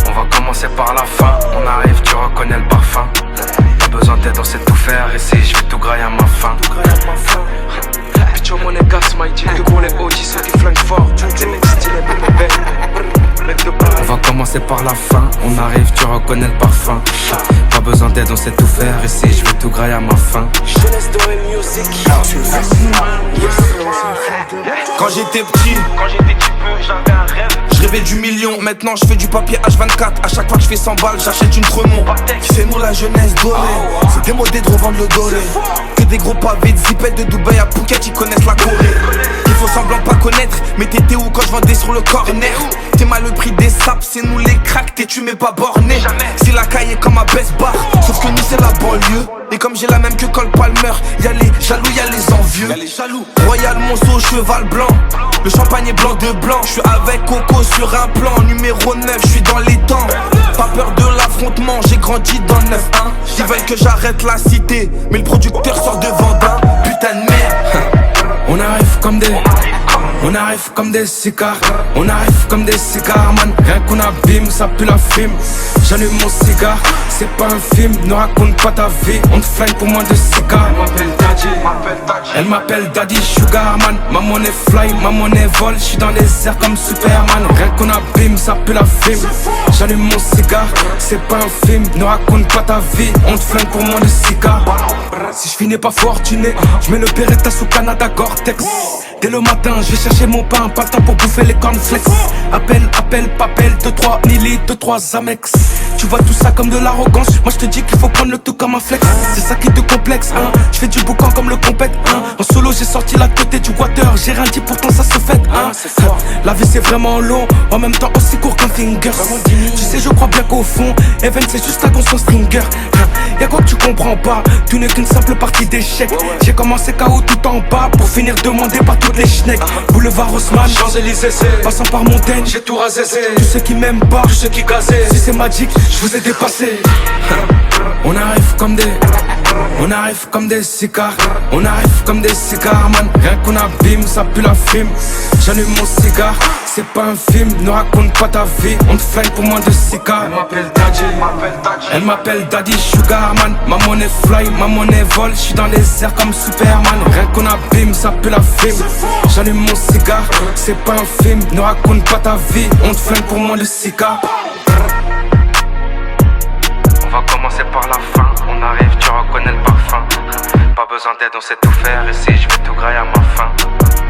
On va commencer par la fin. On arrive, tu reconnais le parfum. Pas besoin d'aide, on sait tout faire. Ici, je vais tout grailler à ma faim. Picho monégas, my G. Que pour les OG, ceux qui flinguent fort. Les mecs stylés, bébé. On va commencer par la fin. On arrive, tu reconnais le parfum. Pas besoin d'aide, on sait tout faire. Ici, je vais tout grailler à ma faim. Quand j'étais petit, j'avais un rêve. je rêvais du million. Maintenant je fais du papier H24. À chaque fois que je fais 100 balles, j'achète une Tremont. C'est nous la jeunesse dorée. C'est démodé de revendre le doré. Que des gros pavés de zipette de Dubaï à Phuket, ils connaissent la Corée. Ils font semblant de pas connaître, mais t'étais où quand je vendais sur le corner? T'es mal le prix des saps, c'est nous les cracks, tu m'es pas borné. C'est la caille comme à Best Bar, sauf que nous c'est la banlieue. Et comme j'ai la même que Cole Palmer, y'a les jaloux, y'a les envieux. Royal Monceau, cheval blanc. Le champagne est blanc de blanc. Je suis avec Coco sur un plan. Numéro 9, je suis dans les temps. Pas peur de l'affrontement, j'ai grandi dans le 9-1. Ils veulent que j'arrête la cité, mais le producteur sort de Vendin. Putain de merde. On arrive comme des cigares. On arrive comme des cigares, man. Rien qu'on abîme, ça pue la fume. J'allume mon cigare, c'est pas un film. Ne raconte pas ta vie, on te flingue pour moins de cigares. Elle m'appelle Daddy Sugar Man. Ma monnaie fly, ma monnaie vole. J'suis dans les airs comme Superman. Rien qu'on abîme, ça pue la fume. J'allume mon cigare, c'est pas un film. Ne raconte pas ta vie, on te flingue pour moins de cigares. Si je finis pas fortuné, je mets le Beretta sous Canada Gore-Tex. Dès le matin, je vais chercher mon pain, pas le temps pour bouffer les cornflakes. Appel, papel, 2-3 milli, 2-3 Amex. Tu vois tout ça comme de l'arrogance, moi je te dis qu'il faut prendre le tout comme un flex. C'est ça qui te complexe, hein. Je fais du boucan comme le compète, hein. En solo j'ai sorti la tête du water, j'ai rien dit pourtant ça se fait, hein. La vie c'est vraiment long, en même temps aussi court qu'un finger. Tu sais je crois bien qu'au fond, Even c'est juste la conscience stringer. Y'a quoi que tu comprends pas, tu n'es qu'une simple partie d'échec. J'ai commencé KO tout en bas, pour finir demandé par toutes les schnecks. Boulevard Haussmann, Champs-Élysées, passant par Montaigne, j'ai tout rasé. tous ceux qui m'aiment pas, Tous ceux qui gazaient, si c'est Magic, je vous ai dépassé. On arrive comme des cigares. On arrive comme des cigares, man. Rien qu'on abîme, ça pue la fume. J'allume mon cigare, c'est pas un film. Ne raconte pas ta vie, on te flingue pour moins de cigares. Elle m'appelle Daddy Sugar Man. Ma monnaie fly, ma monnaie vole. J'suis dans les airs comme Superman. Rien qu'on abîme, ça pue la fume. J'allume mon cigare, c'est pas un film. Ne raconte pas ta vie, on te flingue pour moins de cigares. On va commencer par la fin. On arrive, tu reconnais le parfum. Pas besoin d'aide, on sait tout faire. Ici, je vais tout grailler à ma faim.